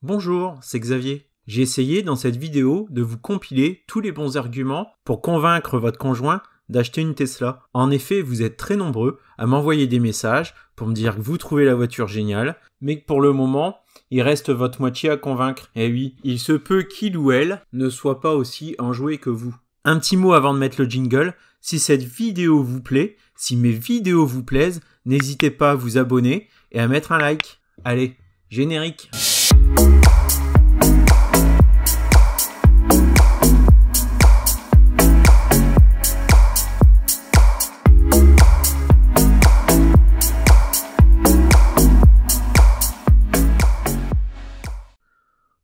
Bonjour, c'est Xavier. J'ai essayé dans cette vidéo de vous compiler tous les bons arguments pour convaincre votre conjoint d'acheter une Tesla. En effet, vous êtes très nombreux à m'envoyer des messages pour me dire que vous trouvez la voiture géniale, mais que pour le moment, il reste votre moitié à convaincre. Eh oui, il se peut qu'il ou elle ne soit pas aussi enjoué que vous. Un petit mot avant de mettre le jingle, si cette vidéo vous plaît, si mes vidéos vous plaisent, n'hésitez pas à vous abonner et à mettre un like. Allez, générique.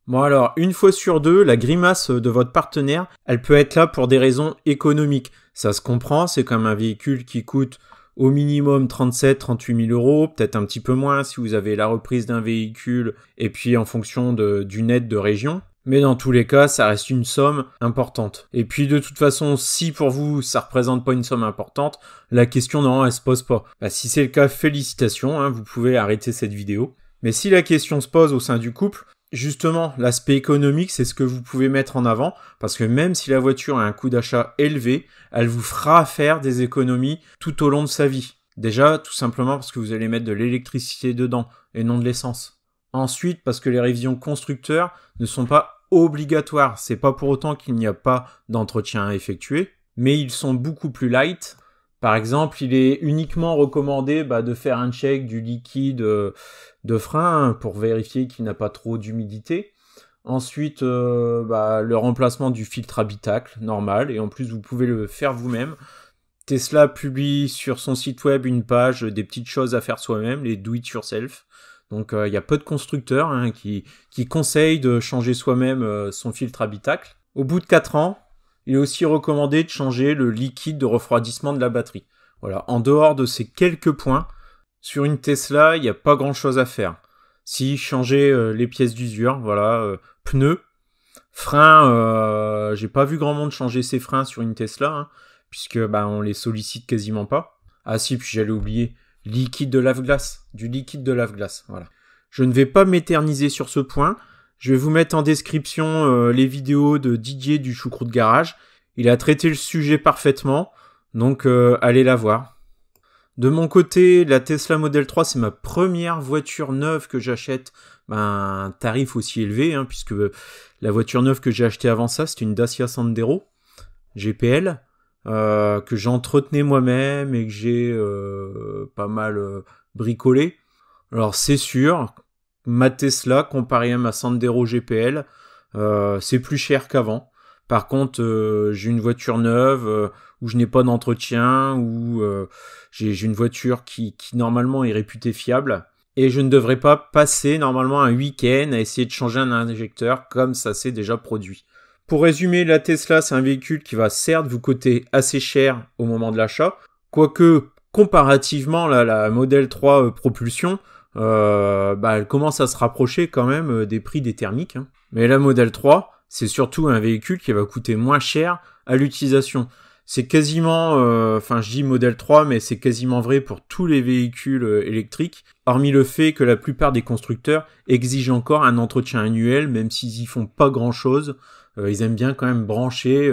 Bon alors, une fois sur deux, la grimace de votre partenaire, elle peut être là pour des raisons économiques. Ça se comprend, c'est comme un véhicule qui coûte au minimum 37-38 000 euros, peut-être un petit peu moins si vous avez la reprise d'un véhicule et puis en fonction d'une aide de région. Mais dans tous les cas, ça reste une somme importante. Et puis de toute façon, si pour vous, ça représente pas une somme importante, la question non, elle se pose pas. Si c'est le cas, félicitations, vous pouvez arrêter cette vidéo. Mais si la question se pose au sein du couple, justement, l'aspect économique, c'est ce que vous pouvez mettre en avant, parce que même si la voiture a un coût d'achat élevé, elle vous fera faire des économies tout au long de sa vie. Déjà, tout simplement parce que vous allez mettre de l'électricité dedans, et non de l'essence. Ensuite, parce que les révisions constructeurs ne sont pas obligatoires. C'est pas pour autant qu'il n'y a pas d'entretien à effectuer, mais ils sont beaucoup plus light. Par exemple, il est uniquement recommandé de faire un check du liquide de frein pour vérifier qu'il n'a pas trop d'humidité. Ensuite, le remplacement du filtre habitacle, normal. Et en plus, vous pouvez le faire vous-même. Tesla publie sur son site web une page des petites choses à faire soi-même, les do-it-yourself. Donc, il y a peu de constructeurs qui conseillent de changer soi-même son filtre habitacle. Au bout de 4 ans, il est aussi recommandé de changer le liquide de refroidissement de la batterie. Voilà. En dehors de ces quelques points, sur une Tesla, il n'y a pas grand-chose à faire. Si changer les pièces d'usure, pneus, freins, j'ai pas vu grand monde changer ses freins sur une Tesla, puisque on les sollicite quasiment pas. Ah si, puis j'allais oublier, liquide de lave-glace, du liquide de lave-glace, voilà. Je ne vais pas m'éterniser sur ce point. Je vais vous mettre en description les vidéos de Didier du Choucroute Garage. Il a traité le sujet parfaitement, donc allez la voir. De mon côté, la Tesla Model 3, c'est ma première voiture neuve que j'achète à un tarif aussi élevé, puisque la voiture neuve que j'ai achetée avant ça, c'était une Dacia Sandero GPL, que j'entretenais moi-même et que j'ai pas mal bricolé. Alors c'est sûr, ma Tesla, comparée à ma Sandero GPL, c'est plus cher qu'avant. Par contre, j'ai une voiture neuve où je n'ai pas d'entretien, où j'ai une voiture qui normalement est réputée fiable. Et je ne devrais pas passer normalement un week-end à essayer de changer un injecteur comme ça s'est déjà produit. Pour résumer, la Tesla, c'est un véhicule qui va certes vous coûter assez cher au moment de l'achat, quoique comparativement la Model 3 Propulsion, elle commence à se rapprocher quand même des prix des thermiques. Mais la Model 3, c'est surtout un véhicule qui va coûter moins cher à l'utilisation. C'est quasiment, je dis Model 3, mais c'est quasiment vrai pour tous les véhicules électriques, hormis le fait que la plupart des constructeurs exigent encore un entretien annuel, même s'ils y font pas grand-chose. Ils aiment bien quand même brancher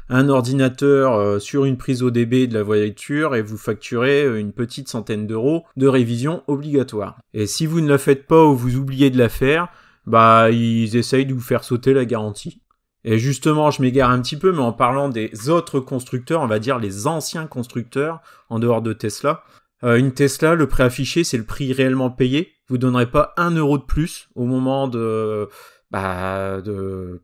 un ordinateur sur une prise ODB de la voiture et vous facturer une petite centaine d'euros de révision obligatoire. Et si vous ne la faites pas ou vous oubliez de la faire, ils essayent de vous faire sauter la garantie. Et justement, je m'égare un petit peu, mais en parlant des autres constructeurs, on va dire les anciens constructeurs, en dehors de Tesla. Une Tesla, le prix affiché, c'est le prix réellement payé. Vous donnerez pas 1 euro de plus au moment de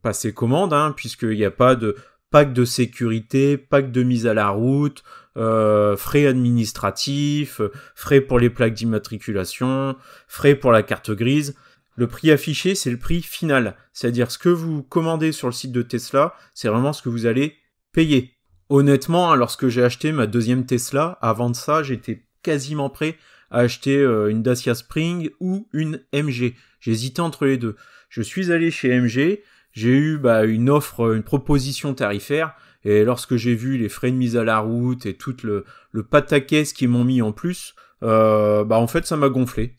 passer commande, puisqu'il n'y a pas de pack de sécurité, pack de mise à la route, frais administratifs, frais pour les plaques d'immatriculation, frais pour la carte grise. Le prix affiché, c'est le prix final. C'est-à-dire ce que vous commandez sur le site de Tesla, c'est vraiment ce que vous allez payer. Honnêtement, lorsque j'ai acheté ma deuxième Tesla, avant de ça, j'étais quasiment prêt à acheter une Dacia Spring ou une MG. J'hésitais entre les deux. Je suis allé chez MG, j'ai eu une offre, une proposition tarifaire, et lorsque j'ai vu les frais de mise à la route et tout le pataquès qu'ils m'ont mis en plus, en fait ça m'a gonflé.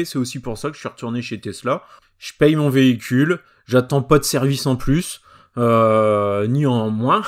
C'est aussi pour ça que je suis retourné chez Tesla. je paye mon véhicule, j'attends pas de service en plus, ni en moins,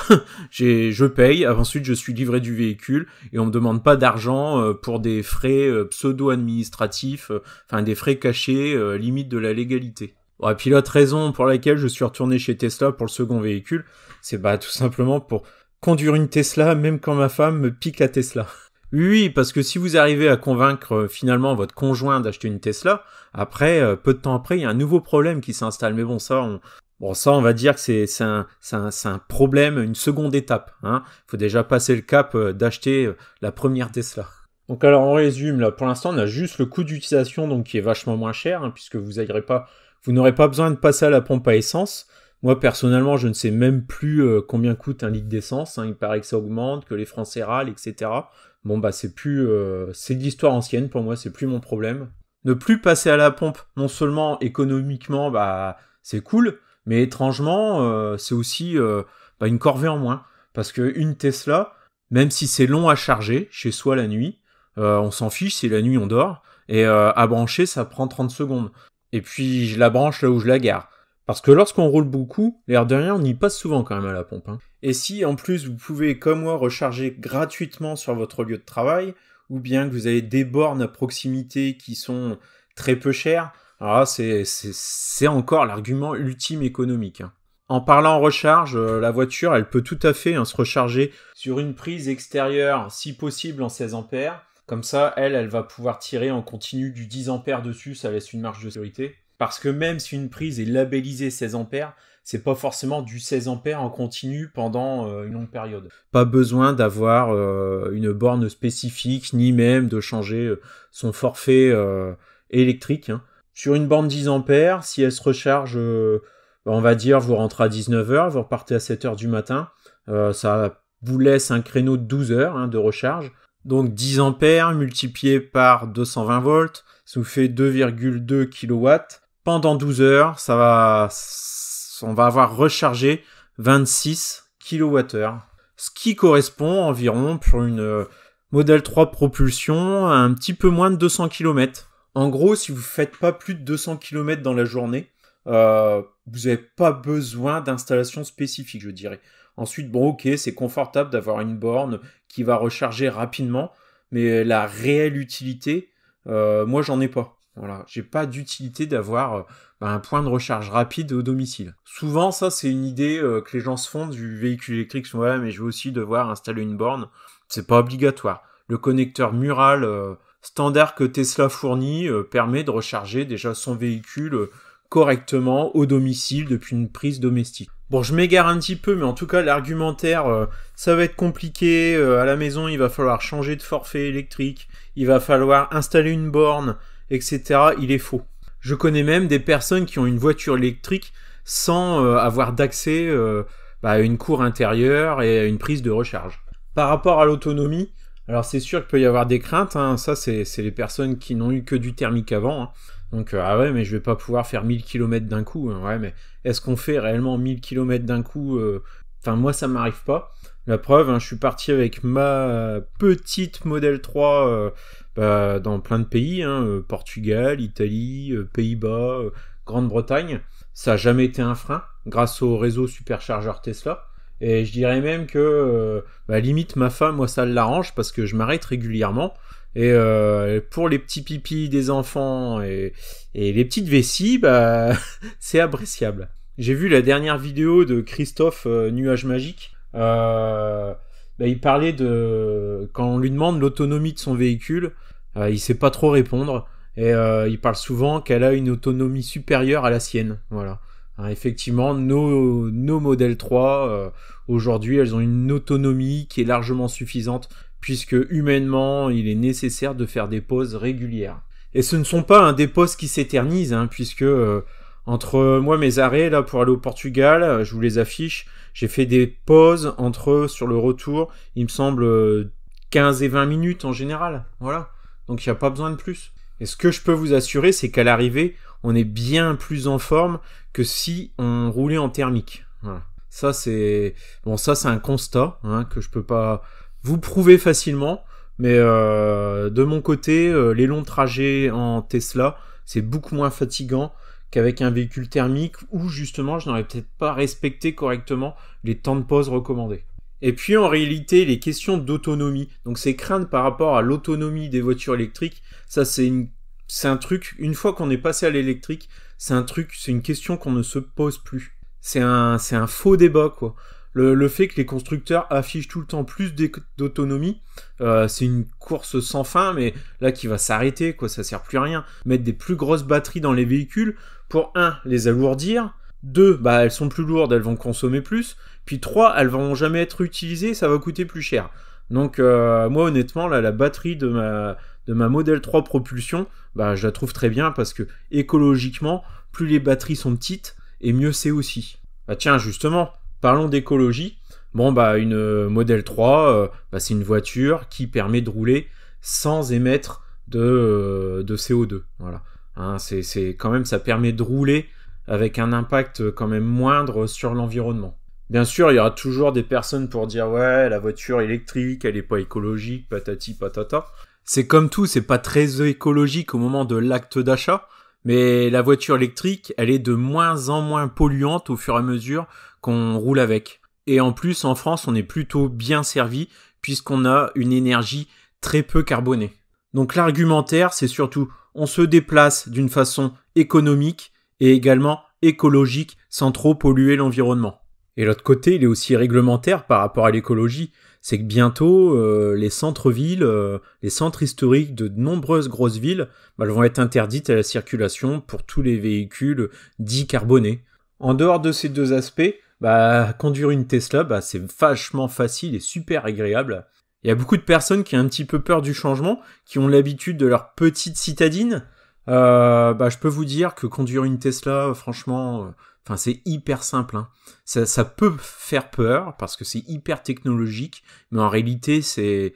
je paye, ensuite je suis livré du véhicule et on me demande pas d'argent pour des frais pseudo-administratifs, enfin des frais cachés, limite de la légalité. Bon, et puis l'autre raison pour laquelle je suis retourné chez Tesla pour le second véhicule, c'est tout simplement pour conduire une Tesla même quand ma femme me pique la Tesla. Oui, parce que si vous arrivez à convaincre finalement votre conjoint d'acheter une Tesla, après, peu de temps après, il y a un nouveau problème qui s'installe. Mais bon, ça, on va dire que c'est un problème, une seconde étape. Hein. Il faut déjà passer le cap d'acheter la première Tesla. Donc alors, on résume, là, pour l'instant, on a juste le coût d'utilisation donc qui est vachement moins cher, hein, puisque vous n'aurez pas besoin de passer à la pompe à essence. Moi, personnellement, je ne sais même plus combien coûte un litre d'essence. Hein. Il paraît que ça augmente, que les Français râlent, etc. Bon, c'est de l'histoire ancienne pour moi, c'est plus mon problème. Ne plus passer à la pompe, non seulement économiquement, c'est cool, mais étrangement, c'est aussi une corvée en moins. Parce qu'une Tesla, même si c'est long à charger, chez soi la nuit, on s'en fiche, c'est la nuit, on dort, et à brancher, ça prend 30 secondes. Et puis, je la branche là où je la gare. Parce que lorsqu'on roule beaucoup, l'air de rien, on y passe souvent quand même à la pompe. Hein. Et si, en plus, vous pouvez, comme moi, recharger gratuitement sur votre lieu de travail, ou bien que vous avez des bornes à proximité qui sont très peu chères, alors là, c'est encore l'argument ultime économique. Hein. En parlant recharge, la voiture, elle peut tout à fait se recharger sur une prise extérieure, si possible en 16 ampères. Comme ça, elle va pouvoir tirer en continu du 10 ampères dessus, ça laisse une marge de sécurité. Parce que même si une prise est labellisée 16 ampères, c'est pas forcément du 16 ampères en continu pendant une longue période. Pas besoin d'avoir une borne spécifique, ni même de changer son forfait électrique. Hein. Sur une borne 10 ampères, si elle se recharge, on va dire, vous rentrez à 19h, vous repartez à 7h du matin, ça vous laisse un créneau de 12 heures de recharge. Donc 10 ampères multiplié par 220 volts, ça vous fait 2,2 kW. Pendant 12 heures, on va avoir rechargé 26 kWh. Ce qui correspond environ pour une Model 3 propulsion à un petit peu moins de 200 km. En gros, si vous faites pas plus de 200 km dans la journée, vous n'avez pas besoin d'installation spécifique, je dirais. Ensuite, ok, c'est confortable d'avoir une borne qui va recharger rapidement, mais la réelle utilité, moi, j'en ai pas. Voilà, j'ai pas d'utilité d'avoir un point de recharge rapide au domicile. Souvent, ça, c'est une idée que les gens se font du véhicule électrique. Ouais, mais je vais aussi devoir installer une borne. C'est pas obligatoire. Le connecteur mural standard que Tesla fournit permet de recharger déjà son véhicule correctement au domicile depuis une prise domestique. Bon, je m'égare un petit peu, mais en tout cas, l'argumentaire, ça va être compliqué. À la maison, il va falloir changer de forfait électrique. Il va falloir installer une borne, etc. Il est faux. Je connais même des personnes qui ont une voiture électrique sans avoir d'accès à une cour intérieure et à une prise de recharge. Par rapport à l'autonomie, alors c'est sûr qu'il peut y avoir des craintes. Hein. Ça, c'est les personnes qui n'ont eu que du thermique avant. Hein. Donc, mais je vais pas pouvoir faire 1000 km d'un coup. Hein. Ouais, mais est-ce qu'on fait réellement 1000 km d'un coup Enfin, moi, ça m'arrive pas. La preuve, je suis parti avec ma petite Model 3 dans plein de pays, Portugal, Italie, Pays-Bas, Grande-Bretagne. Ça n'a jamais été un frein, grâce au réseau superchargeur Tesla. Et je dirais même que, limite, ma femme, moi, ça l'arrange parce que je m'arrête régulièrement. Et pour les petits pipis des enfants et les petites vessies, c'est appréciable. J'ai vu la dernière vidéo de Christophe Nuage Magique. Il parlait de quand on lui demande l'autonomie de son véhicule, il sait pas trop répondre et il parle souvent qu'elle a une autonomie supérieure à la sienne. Voilà. Effectivement, nos Model 3 aujourd'hui, elles ont une autonomie qui est largement suffisante puisque humainement, il est nécessaire de faire des pauses régulières. Et ce ne sont pas des pauses qui s'éternisent, puisque entre moi mes arrêts là pour aller au Portugal, je vous les affiche. J'ai fait des pauses sur le retour, il me semble 15 et 20 minutes en général. Voilà. Donc il n'y a pas besoin de plus. Et ce que je peux vous assurer, c'est qu'à l'arrivée, on est bien plus en forme que si on roulait en thermique. Voilà. Ça c'est un constat que je peux pas vous prouver facilement. Mais de mon côté, les longs trajets en Tesla, c'est beaucoup moins fatigant qu'avec un véhicule thermique où justement je n'aurais peut-être pas respecté correctement les temps de pause recommandés. Et puis en réalité, les questions d'autonomie, donc ces craintes par rapport à l'autonomie des voitures électriques, ça c'est un truc, une fois qu'on est passé à l'électrique, c'est une question qu'on ne se pose plus. C'est un faux débat, quoi. Le fait que les constructeurs affichent tout le temps plus d'autonomie, c'est une course sans fin, mais là qui va s'arrêter, quoi, ça sert plus à rien. Mettre des plus grosses batteries dans les véhicules pour, 1, les alourdir, 2, elles sont plus lourdes, elles vont consommer plus, puis 3, elles vont jamais être utilisées, ça va coûter plus cher. Donc moi honnêtement, là, la batterie de ma Model 3 Propulsion, je la trouve très bien parce que écologiquement, plus les batteries sont petites, et mieux c'est aussi. Tiens, justement, parlons d'écologie. Une Model 3, c'est une voiture qui permet de rouler sans émettre de CO2. Voilà. Hein, c'est quand même, ça permet de rouler avec un impact quand même moindre sur l'environnement. Bien sûr, il y aura toujours des personnes pour dire ouais, la voiture électrique, elle est pas écologique, patati patata. C'est comme tout, c'est pas très écologique au moment de l'acte d'achat. Mais la voiture électrique, elle est de moins en moins polluante au fur et à mesure qu'on roule avec. Et en plus, en France, on est plutôt bien servi puisqu'on a une énergie très peu carbonée. Donc l'argumentaire, c'est surtout, on se déplace d'une façon économique et également écologique sans trop polluer l'environnement. Et l'autre côté, il est aussi réglementaire par rapport à l'écologie. C'est que bientôt, les centres-villes, les centres historiques de nombreuses grosses villes, elles vont être interdites à la circulation pour tous les véhicules dits carbonés. En dehors de ces deux aspects, conduire une Tesla, c'est vachement facile et super agréable. Il y a beaucoup de personnes qui ont un petit peu peur du changement, qui ont l'habitude de leur petite citadine. Je peux vous dire que conduire une Tesla, franchement... c'est hyper simple. Hein. Ça peut faire peur parce que c'est hyper technologique, mais en réalité, c'est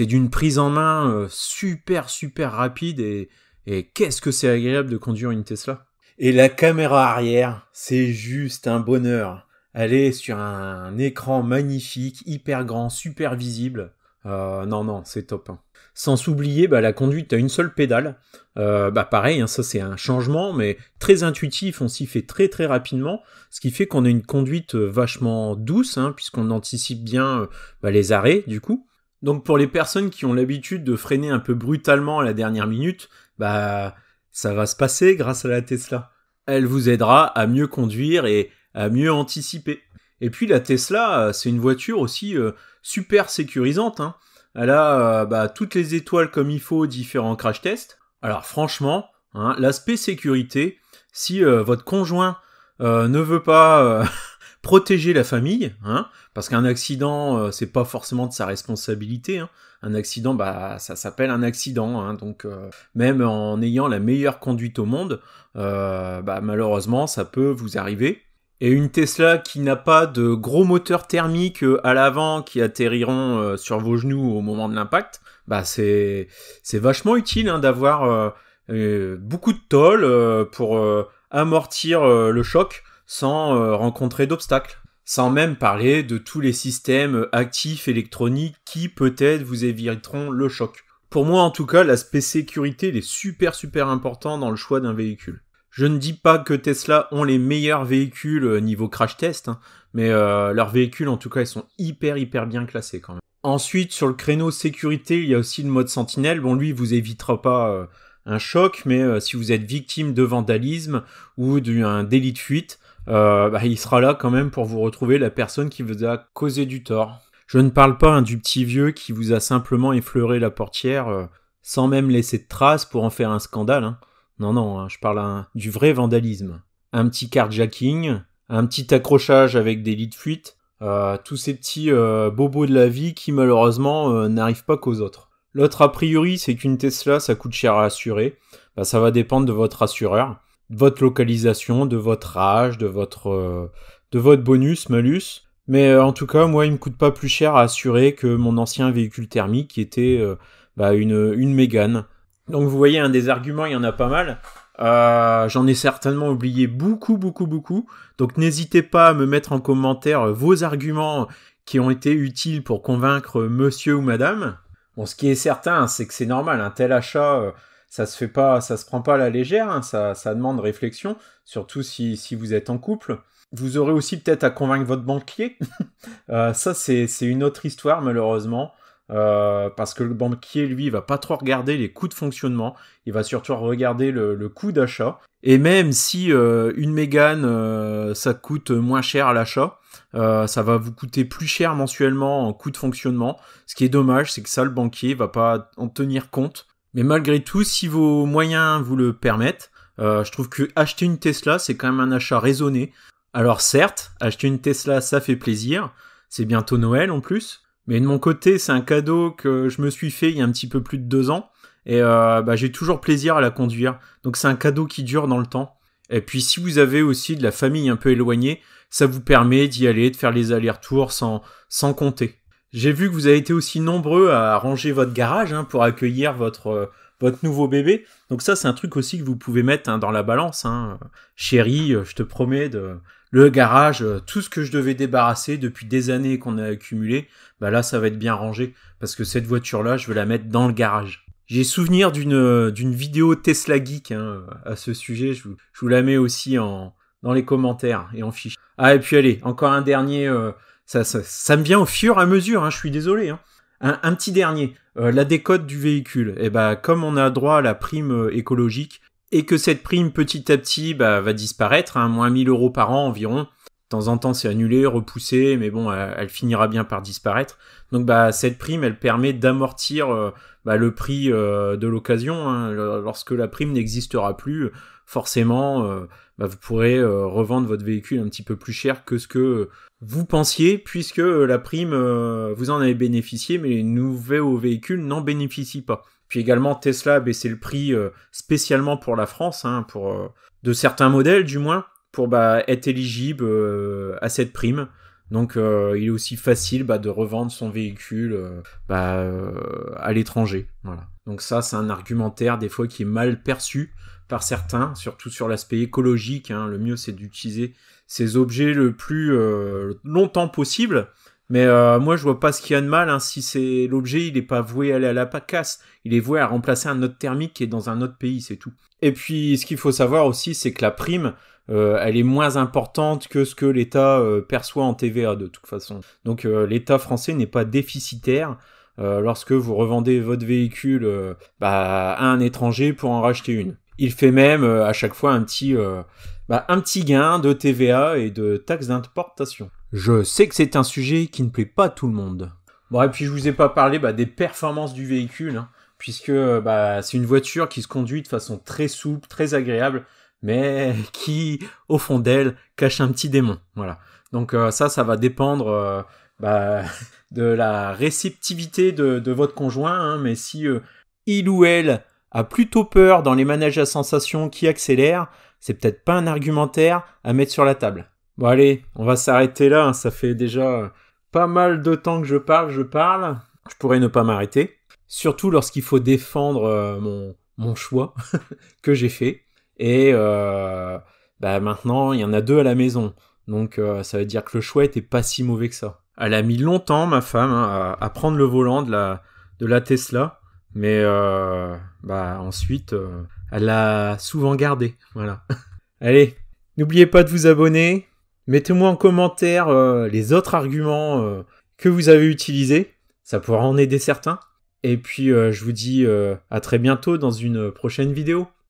d'une prise en main super rapide et qu'est-ce que c'est agréable de conduire une Tesla. Et la caméra arrière, c'est juste un bonheur. Elle est sur un écran magnifique, hyper grand, super visible. Non, c'est top. Hein. Sans s'oublier, la conduite à une seule pédale. Pareil, hein, ça c'est un changement, mais très intuitif, on s'y fait très rapidement, ce qui fait qu'on a une conduite vachement douce, hein, puisqu'on anticipe bien les arrêts, du coup. Donc pour les personnes qui ont l'habitude de freiner un peu brutalement à la dernière minute, ça va se passer grâce à la Tesla. Elle vous aidera à mieux conduire et à mieux anticiper. Et puis la Tesla, c'est une voiture aussi super sécurisante, hein. Elle a toutes les étoiles comme il faut, différents crash tests. Alors franchement, hein, l'aspect sécurité, si votre conjoint ne veut pas protéger la famille, hein, parce qu'un accident, c'est pas forcément de sa responsabilité. Hein. Un accident, ça s'appelle un accident. Hein, donc même en ayant la meilleure conduite au monde, malheureusement, ça peut vous arriver. Et une Tesla qui n'a pas de gros moteurs thermiques à l'avant qui atterriront sur vos genoux au moment de l'impact, c'est vachement utile hein, d'avoir beaucoup de tôle pour amortir le choc sans rencontrer d'obstacles. Sans même parler de tous les systèmes actifs électroniques qui peut-être vous éviteront le choc. Pour moi en tout cas, l'aspect sécurité il est super important dans le choix d'un véhicule. Je ne dis pas que Tesla ont les meilleurs véhicules niveau crash test, hein, mais leurs véhicules en tout cas ils sont hyper bien classés quand même. Ensuite sur le créneau sécurité il y a aussi le mode sentinelle, bon lui il vous évitera pas un choc, mais si vous êtes victime de vandalisme ou d'un délit de fuite, il sera là quand même pour vous retrouver la personne qui vous a causé du tort. Je ne parle pas hein, du petit vieux qui vous a simplement effleuré la portière sans même laisser de traces pour en faire un scandale, hein. Non, hein, je parle du vrai vandalisme. Un petit carjacking, un petit accrochage avec des lits de fuite, tous ces petits bobos de la vie qui malheureusement n'arrivent pas qu'aux autres. L'autre a priori, c'est qu'une Tesla, ça coûte cher à assurer. Ça va dépendre de votre assureur, de votre localisation, de votre âge, de votre bonus, malus. Mais en tout cas, moi, il me coûte pas plus cher à assurer que mon ancien véhicule thermique qui était une Mégane. Donc vous voyez, un des arguments, il y en a pas mal. J'en ai certainement oublié beaucoup. Donc n'hésitez pas à me mettre en commentaire vos arguments qui ont été utiles pour convaincre monsieur ou madame. Bon, ce qui est certain, c'est que c'est normal, un tel achat, ça se prend pas à la légère, hein, ça demande réflexion, surtout si vous êtes en couple. Vous aurez aussi peut-être à convaincre votre banquier. Ça, c'est une autre histoire, malheureusement. Parce que le banquier, lui, il va pas trop regarder les coûts de fonctionnement. Il va surtout regarder le coût d'achat. Et même si une Mégane, ça coûte moins cher à l'achat, ça va vous coûter plus cher mensuellement en coût de fonctionnement. Ce qui est dommage, c'est que ça, le banquier va pas en tenir compte. Mais malgré tout, si vos moyens vous le permettent, je trouve que acheter une Tesla, c'est quand même un achat raisonné. Alors certes, acheter une Tesla, ça fait plaisir. C'est bientôt Noël en plus. Mais de mon côté, c'est un cadeau que je me suis fait il y a un petit peu plus de 2 ans. Et j'ai toujours plaisir à la conduire. Donc c'est un cadeau qui dure dans le temps. Et puis si vous avez aussi de la famille un peu éloignée, ça vous permet d'y aller, de faire les allers-retours sans compter. J'ai vu que vous avez été aussi nombreux à ranger votre garage pour accueillir votre nouveau bébé. Donc ça, c'est un truc aussi que vous pouvez mettre dans la balance. Chérie, je te promets, le garage, tout ce que je devais débarrasser depuis des années qu'on a accumulé, là, ça va être bien rangé. Parce que cette voiture-là, je vais la mettre dans le garage. J'ai souvenir d'une vidéo Tesla Geek à ce sujet. Je vous la mets aussi dans les commentaires et en fiche. Ah, et puis allez, encore un dernier... Ça me vient au fur et à mesure, je suis désolé. Un petit dernier, la décote du véhicule. Comme on a droit à la prime écologique et que cette prime petit à petit va disparaître, moins 1 000 € par an environ. De temps en temps, c'est annulé, repoussé, mais bon, elle finira bien par disparaître. Donc cette prime, elle permet d'amortir le prix de l'occasion. Lorsque la prime n'existera plus, forcément, vous pourrez revendre votre véhicule un petit peu plus cher que ce que vous pensiez, puisque la prime, vous en avez bénéficié, mais les nouveaux véhicules n'en bénéficient pas. Puis également, Tesla a baissé le prix spécialement pour la France, de certains modèles du moins, pour être éligible à cette prime. Donc il est aussi facile de revendre son véhicule à l'étranger. Voilà. Donc ça, c'est un argumentaire des fois qui est mal perçu par certains, surtout sur l'aspect écologique. Le mieux, c'est d'utiliser ces objets le plus longtemps possible. Mais moi, je vois pas ce qu'il y a de mal si l'objet, il est pas voué à aller à la casse. Il est voué à remplacer un autre thermique qui est dans un autre pays, c'est tout. Et puis, ce qu'il faut savoir aussi, c'est que la prime, elle est moins importante que ce que l'État perçoit en TVA de toute façon. Donc l'État français n'est pas déficitaire lorsque vous revendez votre véhicule à un étranger pour en racheter une. Il fait même à chaque fois un petit gain de TVA et de taxes d'importation. Je sais que c'est un sujet qui ne plaît pas à tout le monde. Bon, et puis je vous ai pas parlé des performances du véhicule, puisque c'est une voiture qui se conduit de façon très souple, très agréable, mais qui, au fond d'elle, cache un petit démon. Voilà. Donc ça va dépendre de la réceptivité de votre conjoint, mais si il ou elle a plutôt peur dans les manèges à sensations qui accélèrent, c'est peut-être pas un argumentaire à mettre sur la table. Bon allez, on va s'arrêter là, ça fait déjà pas mal de temps que je parle, je pourrais ne pas m'arrêter, surtout lorsqu'il faut défendre mon choix que j'ai fait, et maintenant il y en a 2 à la maison, donc ça veut dire que le choix était pas si mauvais que ça. Elle a mis longtemps, ma femme, à prendre le volant de la Tesla, mais ensuite elle l'a souvent gardé, voilà. Allez, n'oubliez pas de vous abonner, mettez-moi en commentaire les autres arguments que vous avez utilisés, ça pourra en aider certains. Et puis je vous dis à très bientôt dans une prochaine vidéo.